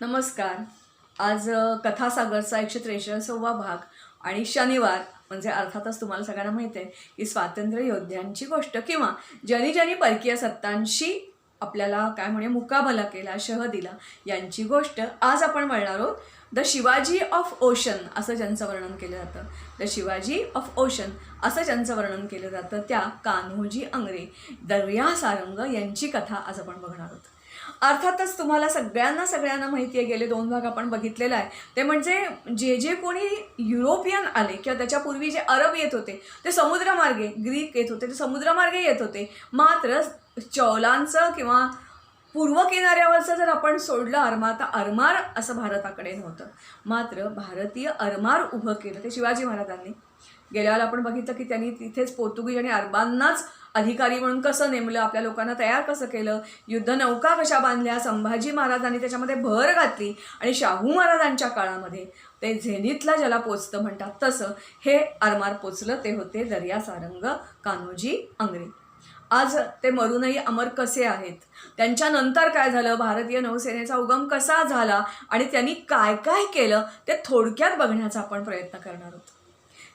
नमस्कार. आज कथासागरचा 143वा भाग आणि शनिवार म्हणजे अर्थातच तुम्हाला सगळ्यांना माहीत आहे की स्वातंत्र्य योद्ध्यांची गोष्ट किंवा ज्यांनी ज्यांनी परकीय सत्तांशी आपल्याला काय म्हणे मुकाबला केला, शह दिला यांची गोष्ट आज आपण म्हणणार आहोत. द शिवाजी ऑफ ओशन असं ज्यांचं वर्णन केलं जातं, द शिवाजी ऑफ ओशन असं ज्यांचं वर्णन केलं जातं त्या कान्होजी आंग्रे दर्या सारंग यांची कथा आज आपण बघणार आहोत. अर्थातच तुम्हाला सगळ्यांना माहिती आहे, गेले 2 भाग आपण बघितलेला आहे. ते म्हणजे जे कोणी युरोपियन आले किंवा त्याच्यापूर्वी जे अरब येत होते ते समुद्रमार्गे, ग्रीक येत होते ते समुद्रमार्गे येत होते. मात्र चौलांचं किंवा पूर्व किनाऱ्यावरचं जर आपण सोडलं तर आरमार असं भारताकडे नव्हतं. मात्र भारतीय आरमार उभं केलं ते शिवाजी महाराजांनी. गेल्या वेळेला आपण बघितलं की त्यांनी तिथेच पोर्तुगीज आणि अरबांनाच अधिकारी म्हणून कसं नेमलं, आपल्या लोकांना तयार कसं केलं, युद्धनौका कशा बांधल्या, संभाजी महाराजांनी त्याच्यामध्ये भर घातली आणि शाहू महाराजांच्या काळामध्ये ते झेनिथला ज्याला पोचतं म्हणतात तसं हे आरमार पोचलं. ते होते दर्या सारंग कान्होजी आंग्रे. आज ते मरूनही अमर कसे आहेत, त्यांच्यानंतर काय झालं, भारतीय नौसेनेचा उगम कसा झाला आणि त्यांनी काय काय केलं ते थोडक्यात बघण्याचा आपण प्रयत्न करणार आहोत.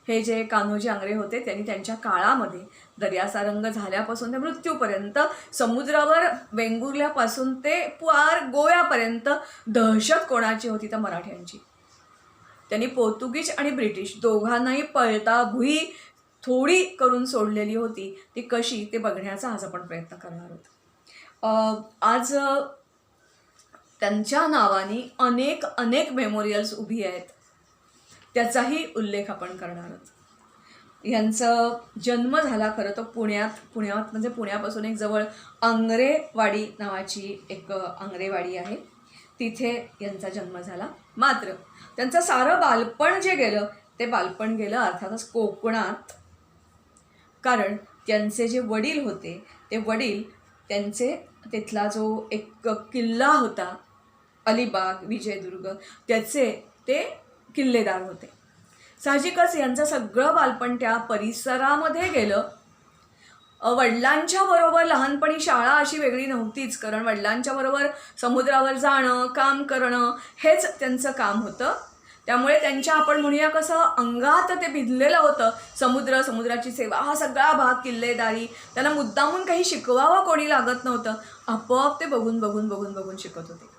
हे जे कान्होजी आंग्रे होते त्यांनी त्यांच्या काळामध्ये दर्यासारंग झाल्यापासून ते मृत्यूपर्यंत समुद्रावर वेंगुर्ल्यापासून ते पार गोव्यापर्यंत दहशत कोणाची होती तर मराठ्यांची. त्यांनी पोर्तुगीज आणि ब्रिटिश दोघांनाही पळता भुई थोडी करून सोडलेली होती. ती कशी ते बघण्याचा आज आपण प्रयत्न करणार आहोत. आज त्यांच्या नावाने अनेक मेमोरियल्स उभी आहेत, त्याचाही उल्लेख आपण करणार आहोत. यांचा जन्म झाला खरं तर पुण्यात म्हणजे पुण्यापासून एक जवळ आंग्रेवाडी नावाची एक आंग्रेवाडी आहे, तिथे यांचा जन्म झाला. मात्र त्यांचं सारं बालपण जे गेलं ते बालपण गेलं अर्थातच कोकणात. कारण त्यांचे जे वडील होते ते वडील त्यांचे तिथला जो एक किल्ला होता अलिबाग विजयदुर्ग त्याचे ते किल्लेदार होते. साहजिकच यांचं सगळं बालपण त्या परिसरामध्ये गेलं. वडिलांच्या बरोबर लहानपणी शाळा अशी वेगळी नव्हतीच, कारण वडिलांच्या बरोबर समुद्रावर जाणं, काम करणं हेच त्यांचं काम होतं. त्यामुळे त्यांच्या आपण म्हणूया कसं अंगात ते भिजलेलं होतं. समुद्राची सेवा हा सगळा भाग, किल्लेदारी, त्यांना मुद्दामून काही शिकवावं कोणी लागत नव्हतं. आपोआप ते बघून शिकत होते.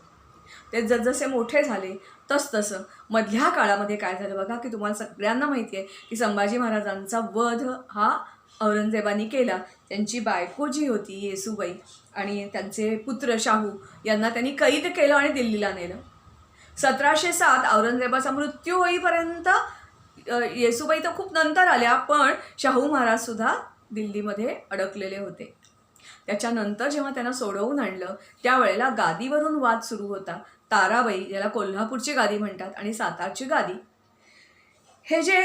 ते जसजसे मोठे झाले तसं मधल्या काळामध्ये काय झालं बघा, की तुम्हाला सगळ्यांना माहिती आहे की संभाजी महाराजांचा वध हा औरंगजेबाने केला. त्यांची बायको जी होती येसूबाई आणि त्यांचे पुत्र शाहू यांना त्यांनी कैद केलं आणि दिल्लीला नेलं. 1707 औरंगजेबाचा मृत्यू होईपर्यंत येसूबाई तर खूप नंतर आल्या, पण शाहू महाराज सुद्धा दिल्लीमध्ये अडकलेले होते. त्याच्यानंतर जेव्हा त्यांना सोडवून आणलं त्यावेळेला गादीवरून वाद सुरू होता. ताराबाई, ज्याला कोल्हापूरची गादी म्हणतात, आणि सातारची गादी. हे जे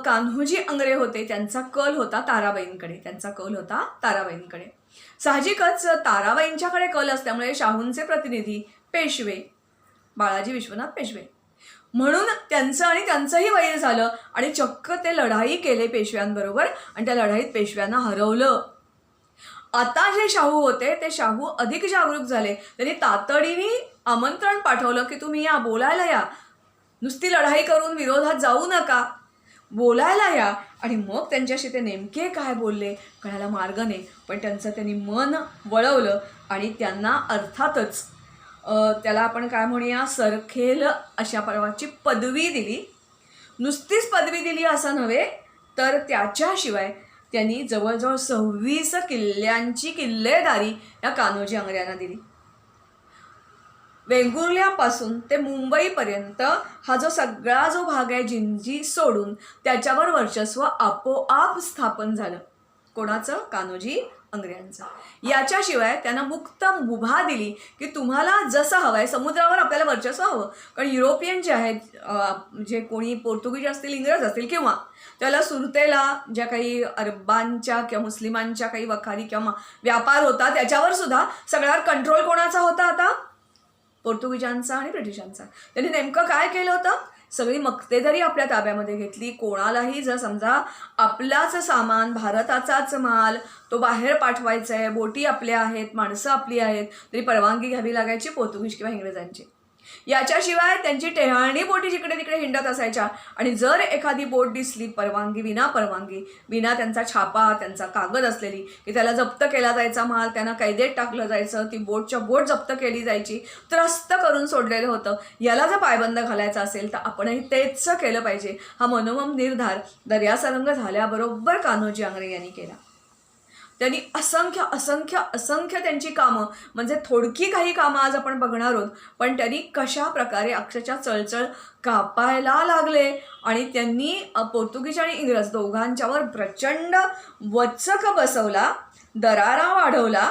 कान्होजी आंग्रे होते त्यांचा कल होता ताराबाईंकडे. साहजिकच ताराबाईंच्याकडे कल असल्यामुळे शाहूंचे प्रतिनिधी पेशवे बाळाजी विश्वनाथ पेशवे म्हणून त्यांचंही वैर झालं आणि चक्क ते लढाई केले पेशव्यांबरोबर आणि त्या लढाईत पेशव्यांना हरवलं. आता जे शाहू होते ते शाहू अधिक जागरूक झाले. त्यांनी तातडीने आमंत्रण पाठवलं की तुम्ही या, बोलायला या, नुसती लढाई करून विरोधात जाऊ नका, बोलायला या. आणि मग त्यांच्याशी ते नेमके काय बोलले कळायला मार्ग नाही, पण त्यांनी मन वळवलं आणि त्यांना अर्थातच त्याला आपण काय म्हणूया सरखेल अशा पर्वाची पदवी दिली. नुसतीच पदवी दिली असं नव्हे, तर त्याच्याशिवाय त्यांनी जवळजवळ 26 किल्ल्यांची किल्लेदारी या कान्होजी आंग्र्यांना दिली. वेंगुर्ल्यापासून ते मुंबईपर्यंत हा जो सगळा जो भाग आहे जिंजी सोडून त्याच्यावर वर्चस्व आपोआप स्थापन झालं. कोणाचं? कान्होजी आंग्र्यांचं. याच्याशिवाय त्यांना मुक्त मुभा दिली की तुम्हाला जसं हवं आहे, समुद्रावर आपल्याला वर्चस्व हवं. कारण युरोपियन जे आहेत, जे कोणी पोर्तुगीज असतील, इंग्रज असतील, किंवा त्याला सुरतेला ज्या काही अरबांच्या किंवा मुस्लिमांच्या काही वखारी किंवा व्यापार होता त्याच्यावर सुद्धा सगळ्यावर कंट्रोल कोणाचा होता आता? पोर्तुगीजांचा आणि ब्रिटिशांचा. त्यांनी नेमकं काय केलं होतं? सगळी मक्तेदारी आपल्या ताब्यामध्ये घेतली. कोणालाही जर समजा आपलाच सामान, भारताचाच माल तो बाहेर पाठवायचा आहे, बोटी आपल्या आहेत, माणसं आपली आहेत, तरी परवानगी घ्यावी लागायची पोर्तुगीज किंवा इंग्रजांची. याच्याशिवाय त्यांची टेहाळणी बोटी जिकडे तिकडे हिंडत असायच्या आणि जर एखादी बोट दिसली परवानगी विना त्यांचा छापा त्यांचा कागद असलेली की त्याला जप्त केला जायचा, माल त्यांना कैदेत टाकलं जायचं, ती बोटच्या बोट जप्त केली जायची, त्रस्त करून सोडलेलं होतं. याला जर पायबंद घालायचा असेल तर आपणही तेच केलं पाहिजे. हा मनोमम निर्धार दर्यासरंग झाल्याबरोबर कान्होजी आंग्रे यांनी केला. त्यांनी असंख्य त्यांची कामं, म्हणजे थोडकी काही कामं आज आपण बघणार आहोत, पण त्यांनी कशा प्रकारे अक्षरशः चळचळ कापायला लागले आणि त्यांनी पोर्तुगीज आणि इंग्रज दोघांच्यावर प्रचंड वचक बसवला, दरारा वाढवला.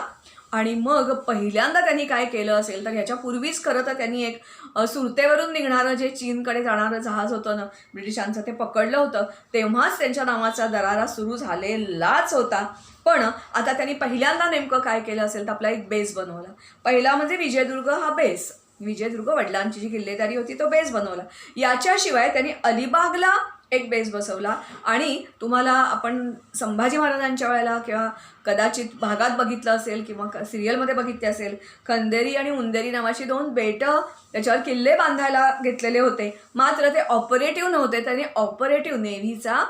आणि मग पहिल्यांदा त्यांनी काय केलं असेल तर ह्याच्यापूर्वीच खरं तर त्यांनी एक सुरतेवरून निघणारं जे चीनकडे जाणारं जहाज होतं ना ब्रिटिशांचं, ते पकडलं होतं. तेव्हाच त्यांच्या नावाचा दरारा सुरू झालेलाच होता. पण आता त्यांनी पहिल्यांदा नेमकं काय केलं असेल तर आपला एक बेस बनवला. पहिला म्हणजे विजयदुर्ग हा बेस, विजयदुर्ग वडिलांची जी किल्लेदारी होती तो बेस बनवला. याच्याशिवाय त्यांनी अलिबागला एक बेस बसवला. आणि तुम्हाला आपण संभाजी महाराजांच्या वेळेला किंवा कदाचित भागात बघितलं असेल किंवा सिरियलमध्ये बघितले असेल, खंदेरी आणि उंदेरी नावाची 2 बेटं त्याच्यावर किल्ले बांधायला घेतलेले होते. मात्र ते ऑपरेटिव्ह नव्हते. त्यांनी ऑपरेटिव्ह नेव्हीचा,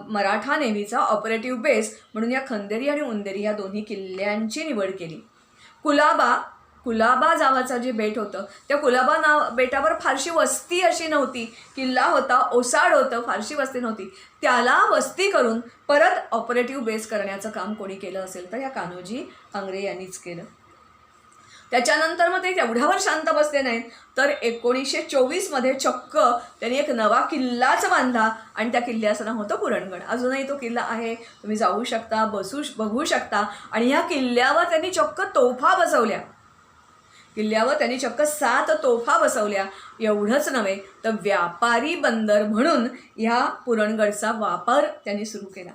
मराठा नेव्हीचा ऑपरेटिव्ह बेस म्हणून या खंदेरी आणि उंदेरी या दोन्ही किल्ल्यांची निवड केली. कुलाबा नावाचं जे बेट होतं त्या बेटावर फारशी वस्ती अशी नव्हती. किल्ला होता, ओसाड होतं, फारशी वस्ती नव्हती. त्याला वस्ती करून परत ऑपरेटिव्ह बेस करण्याचं काम कोणी केलं असेल तर या कान्होजी आंग्रे यांनीच केलं. त्याच्यानंतर मग ते तेवढ्यावर शांत बसले नाहीत तर 1924 चक्क त्यांनी एक नवा किल्लाच बांधला आणि त्या किल्ल्याचं नाव होतं पुरणगड. अजूनही तो किल्ला आहे, तुम्ही जाऊ शकता, बघू शकता. आणि ह्या किल्ल्यावर त्यांनी चक्क तोफा बसवल्या. किल्ल्यावर त्यांनी चक्क 7 तोफा बसवल्या. एवढंच नव्हे तर व्यापारी बंदर म्हणून ह्या पुरणगडचा वापर त्यांनी सुरू केला.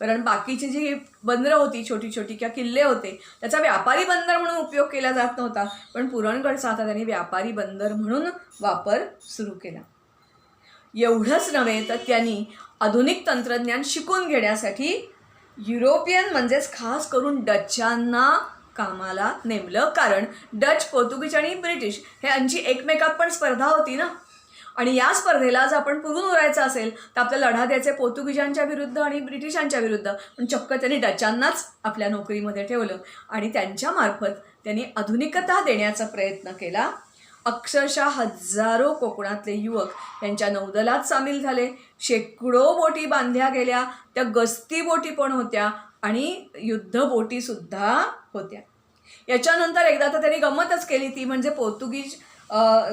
कारण बाकीची जी बंदरं होती छोटी किंवा किल्ले होते त्याचा व्यापारी बंदर म्हणून उपयोग केला जात नव्हता, पण पुरणगडचा आता त्यांनी व्यापारी बंदर म्हणून वापर सुरू केला. एवढंच नव्हे तर त्यांनी आधुनिक तंत्रज्ञान शिकून घेण्यासाठी युरोपियन म्हणजेच खास करून डचांना कामाला नेमलं. कारण डच, पोर्तुगीज आणि ब्रिटिश हे यांची एकमेकात पण स्पर्धा होती ना. आणि या स्पर्धेला जर आपण पुरून उरायचं असेल तर आपला लढा द्यायचे पोर्तुगीजांच्या विरुद्ध आणि ब्रिटिशांच्या विरुद्ध. पण चक्क त्यांनी डचांनाच आपल्या नोकरीमध्ये ठेवलं आणि त्यांच्या मार्फत त्यांनी आधुनिकता देण्याचा प्रयत्न केला. अक्षरशः हजारो कोकणातले युवक यांच्या नौदलात सामील झाले. शेकडो बोटी बांधल्या गेल्या. त्या गस्ती बोटी पण होत्या आणि युद्ध बोटीसुद्धा होत्या. याच्यानंतर एकदा तर त्यांनी गंमतच केली, ती म्हणजे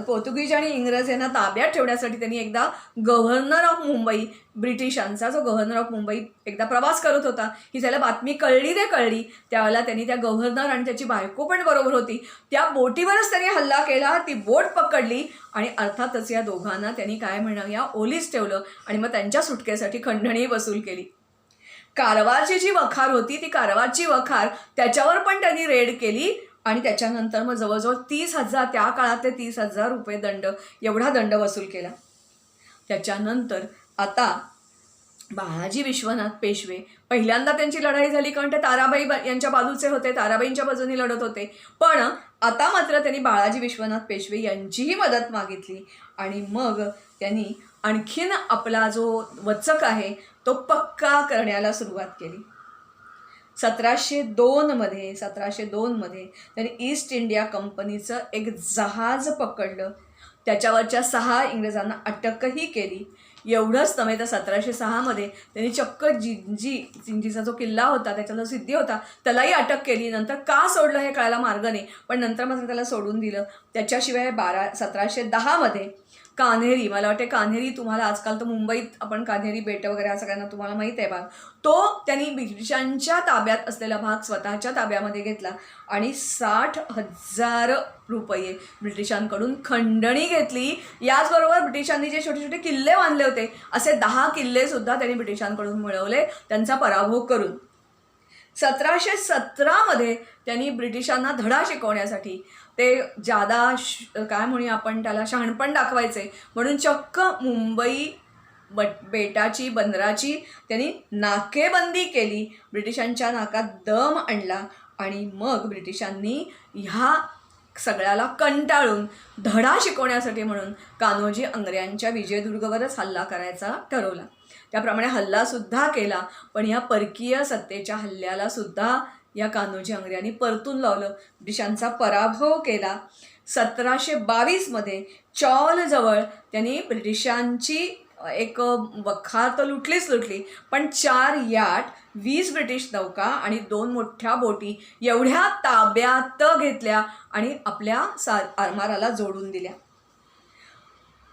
पोर्तुगीज आणि इंग्रज यांना ताब्यात ठेवण्यासाठी त्यांनी एकदा गव्हर्नर ऑफ मुंबई, ब्रिटिशांचा जो गव्हर्नर ऑफ मुंबई एकदा प्रवास करत होता, ही त्याला बातमी कळली. त्यावेळेला त्यांनी त्या गव्हर्नर आणि त्याची बायको पण बरोबर होती, त्या बोटीवरच त्यांनी हल्ला केला, ती बोट पकडली आणि अर्थातच या दोघांना त्यांनी काय म्हणूया ओलीस ठेवलं आणि मग त्यांच्या सुटकेसाठी खंडणी वसूल केली. कारवारची जी वखार होती ती कारवारची वखार त्याच्यावर पण त्यांनी रेड केली आणि त्याच्यानंतर मग जवळजवळ 30,000 त्या काळातले 30,000 रुपये दंड, एवढा दंड वसूल केला. त्याच्यानंतर आता बाळाजी विश्वनाथ पेशवे, पहिल्यांदा त्यांची लढाई झाली कारण ते ताराबाई यांच्या बाजूचे होते, ताराबाईंच्या बाजूने लढत होते. पण आता मात्र त्यांनी बाळाजी विश्वनाथ पेशवे यांचीही मदत मागितली आणि मग त्यांनी आणखीन आपला जो वचक आहे तो पक्का करण्याला सुरुवात केली. 1702 मध्ये त्यांनी ईस्ट इंडिया कंपनीचं एक जहाज पकडलं. त्याच्यावरच्या 6 इंग्रजांना अटकही केली. एवढंच नव्हे तर 1706 मध्ये त्यांनी चक्क जिंजीचा जो किल्ला होता त्याचा जो सिद्धी होता त्यालाही अटक केली. नंतर का सोडलं हे कळायला मार्ग नाही, पण नंतर मात्र त्याला सोडून दिलं. त्याच्याशिवाय 1710 मध्ये कान्हेरी, मला वाटते कान्हेरी, तुम्हाला आजकाल तर मुंबईत आपण कान्हेरी बेट वगैरे हा सगळ्यांना तुम्हाला माहीत आहे भाग, तो त्यांनी ब्रिटिशांच्या ताब्यात असलेला भाग स्वतःच्या ताब्यामध्ये घेतला आणि 60,000 रुपये ब्रिटिशांकडून खंडणी घेतली. याचबरोबर ब्रिटिशांनी जे छोटे छोटे किल्ले बांधले होते असे 10 किल्लेसुद्धा त्यांनी ब्रिटिशांकडून मिळवले त्यांचा पराभव करून. 1717 मध्ये त्यांनी ब्रिटिशांना धडा शिकवण्यासाठी ते काय म्हणूया आपण त्याला शहाणपण दाखवायचे म्हणून चक्क मुंबई बेटाची, बंदराची त्यांनी नाकेबंदी केली. ब्रिटिशांच्या नाकात दम आणला आणि मग ब्रिटिशांनी ह्या सगळ्याला कंटाळून धडा शिकवण्यासाठी म्हणून कान्होजी आंग्र्यांच्या विजयदुर्गवरच हल्ला करायचा ठरवला. त्याप्रमाणे हल्लासुद्धा केला, पण या परकीय सत्तेच्या हल्ल्यालासुद्धा या कान्होजी आंग्र्यांनी परतून लावलं, ब्रिटिशांचा पराभव केला. 1722 चॉलजवळ त्यांनी ब्रिटिशांची एक वखार तर लुटली, पण 4 याट, 20 ब्रिटिश नौका आणि 2 मोठ्या बोटी एवढ्या ताब्यात घेतल्या आणि आपल्या आरमाराला जोडून दिल्या.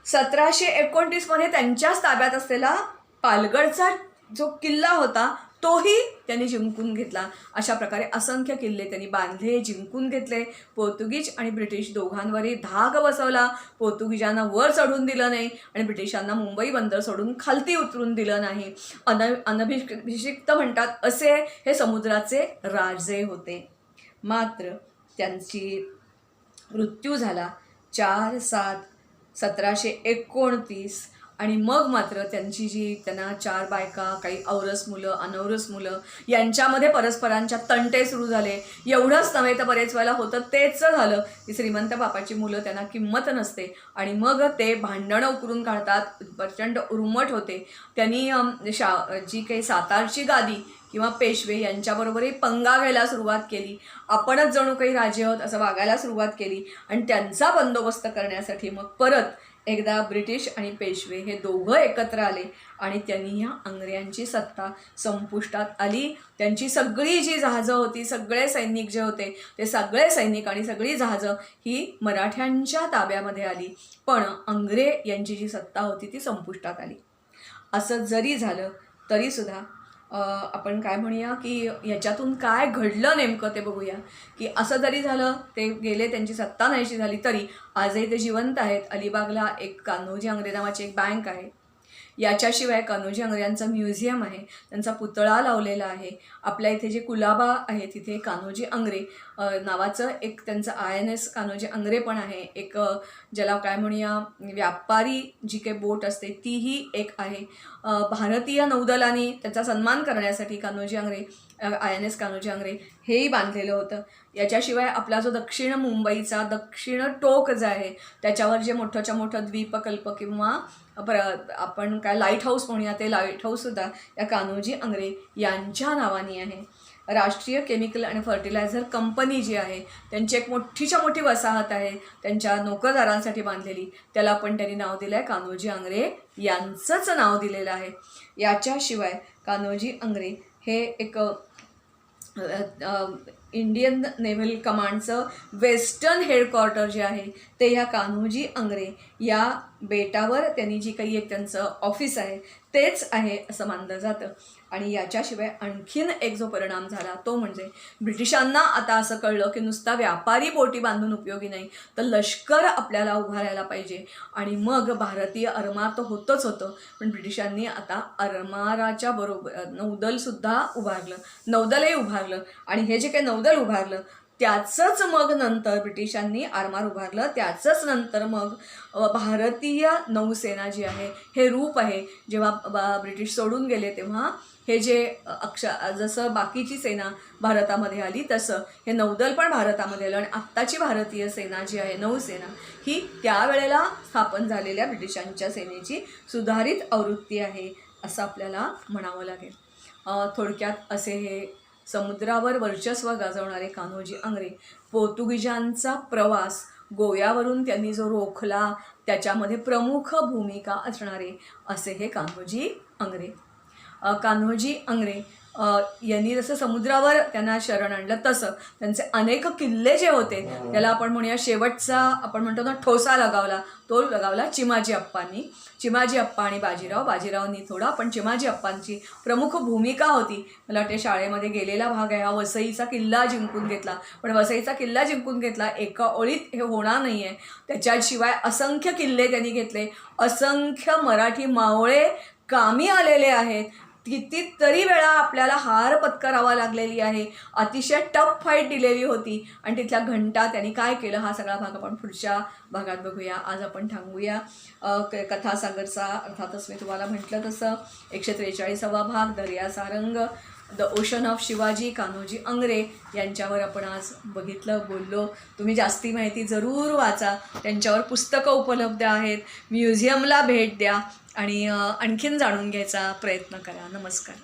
1729 त्यांच्याच ताब्यात असलेला पालगडचा जो किल्ला होता तोही त्यांनी जिंकून घेतला. अशा प्रकारे असंख्य किल्ले त्यांनी बांधले, जिंकून घेतले. पोर्तुगीज आणि ब्रिटिश दोघांवरही धाक बसवला. पोर्तुगीजांना वर चढून दिलं नाही आणि ब्रिटिशांना मुंबई बंदर सोडून खालती उतरून दिलं नाही. अनभिषिक्त म्हणतात असे हे समुद्राचे राजे होते. मात्र त्यांची मृत्यू झाला 4/7/1729 आणि मग मात्र त्यांची त्यांना 4 बायका, काही औरस मुलं, अनौरस मुलं यांच्यामध्ये परस्परांच्या तंटे सुरू झाले. एवढंच नव्हे तर बरेच वेळेला होतं तेच झालं की श्रीमंत बापाची मुलं त्यांना किंमत नसते आणि मग ते भांडणं उकरून काढतात, प्रचंड उर्मट होते. त्यांनी जी काही सातारची गादी किंवा पेशवे यांच्याबरोबरही पंगा घ्यायला सुरुवात केली. आपणच जणू काही राजे आहोत असं वागायला सुरुवात केली आणि त्यांचा बंदोबस्त करण्यासाठी मग परत एकदा ब्रिटिश आणि पेशवे हे दोघं एकत्र आले आणि त्यांनी ह्या आंग्र्यांची सत्ता संपुष्टात आली. त्यांची सगळी जी जहाजं होती, सगळे सैनिक जे होते ते सगळे सैनिक आणि सगळी जहाजं ही मराठ्यांच्या ताब्यामध्ये आली, पण आंग्रे यांची जी सत्ता होती ती संपुष्टात आली. असं जरी झालं तरीसुद्धा आपण काय म्हणूया की ह्याच्यातून काय घडलं नेमकं ते बघूया. की असं जरी झालं, ते गेले, त्यांची सत्ता नाहीशी झाली, तरी आजही ते जिवंत आहेत. अलिबागला एक कान्होजी आंग्रे नावाची एक बँक आहे. याच्याशिवाय कान्होजी आंग्र्यांचं म्युझियम आहे, त्यांचा पुतळा लावलेला आहे. आपल्या इथे जे कुलाबा आहे तिथे कान्होजी आंग्रे नावाचं एक त्यांचं INS कान्होजी आंग्रे पण आहे. एक ज्याला काय म्हणूया व्यापारी जी काही बोट असते तीही एक आहे. भारतीय नौदलाने त्याचा सन्मान करण्यासाठी कान्होजी आंग्रे INS कान्होजी आंग्रे हेही बांधलेलं होतं. याच्याशिवाय आपला जो दक्षिण मुंबईचा दक्षिण टोक जे आहे त्याच्यावर जे मोठंच्या मोठं द्वीपकल्प किंवा आपण काय लाईट हाऊस म्हणूया, ते लाईट हाऊससुद्धा या कान्होजी आंग्रे यांच्या नावाने आहे. राष्ट्रीय केमिकल आणि फर्टिलायझर कंपनी जी आहे त्यांची एक मोठीच्या मोठी वसाहत आहे त्यांच्या नोकरदारांसाठी बांधलेली, त्याला पण त्यांनी नाव दिलं आहे कान्होजी आंग्रे यांचंच नाव दिलेलं आहे. याच्याशिवाय कान्होजी आंग्रे हे एक इंडियन नेव्हल कमांडचं वेस्टर्न हेडक्वार्टर जे आहे ते ह्या कान्होजी आंग्रे या बेटावर त्यांनी जी काही एक त्यांचं ऑफिस आहे तेच आहे असं मानलं जातं. आणि याच्याशिवाय आणखीन एक जो परिणाम झाला तो म्हणजे ब्रिटिशांना आता असं कळलं की नुसता व्यापारी बोटी बांधून उपयोगी नाही, तर लष्कर आपल्याला उभारायला पाहिजे. आणि मग भारतीय आरमार तर होतंच होतं, पण ब्रिटिशांनी आता आरमाराच्या बरोबर नौदलसुद्धा उभारलं, नौदलही उभारलं. आणि हे जे काही नौदल उभारलं त्याचंच मग नंतर ब्रिटिशांनी आरमार उभारलं, त्याचंच नंतर मग भारतीय नौसेना जी आहे हे रूप आहे. जेव्हा ब्रिटिश सोडून गेले तेव्हा हे जे जसं बाकीची सेना भारतामध्ये आली तसं हे नौदल पण भारतामध्ये आलं आणि आत्ताची भारतीय सेना जी आहे नौसेना ही त्यावेळेला स्थापन झालेल्या ब्रिटिशांच्या सेनेची सुधारित आवृत्ती आहे असं आपल्याला म्हणावं लागेल. थोडक्यात असे हे समुद्रावर वर्चस्व गाजवणारे कान्होजी आंग्रे, पोर्तुगीजांचा प्रवास गोव्यावरून त्यांनी जो रोखला त्याच्यामध्ये प्रमुख भूमिका असणारे असे हे कान्होजी आंग्रे. कान्होजी आंग्रे यांनी जसं समुद्रावर त्यांना शरण आणलं तसं त्यांचे अनेक किल्ले जे होते त्याला आपण म्हणूया शेवटचा आपण म्हणतो ना ठोसा तो लगावला चिमाजी अप्पांनी. चिमाजी अप्पा आणि बाजीरावनी थोडा, पण चिमाजी अप्पांची प्रमुख भूमिका होती. मला वाटते शाळेमध्ये गेलेला भाग आहे हा, वसईचा किल्ला जिंकून घेतला. पण वसईचा किल्ला जिंकून घेतला एका ओळीत हे होणार नाही आहे, त्याच्याशिवाय असंख्य किल्ले त्यांनी घेतले, असंख्य मराठी मावळे कामी आलेले आहेत, कितीतरी वेळा आपल्याला हार पत्करावा लागलेली आहे, अतिशय टफ फाईट दिलेली होती. आणि तिथल्या घंटा त्यांनी काय केलं हा सगळा भाग आपण पुढच्या भागात बघूया. आज आपण थांबूया कथासागरचा, अर्थातच मी तुम्हाला म्हटलं तसं 143वा भाग Darya Sarang the ocean of Shivaji Kanhoji Angre यांच्यावर आपण आज बघितलं, बोललो. तुम्ही जास्ती माहिती जरूर वाचा. त्यांच्यावर पुस्तकं उपलब्ध आहेत. म्युझियमला भेट द्या आणि आणखीन जाणून घ्यायचा प्रयत्न करा. नमस्कार.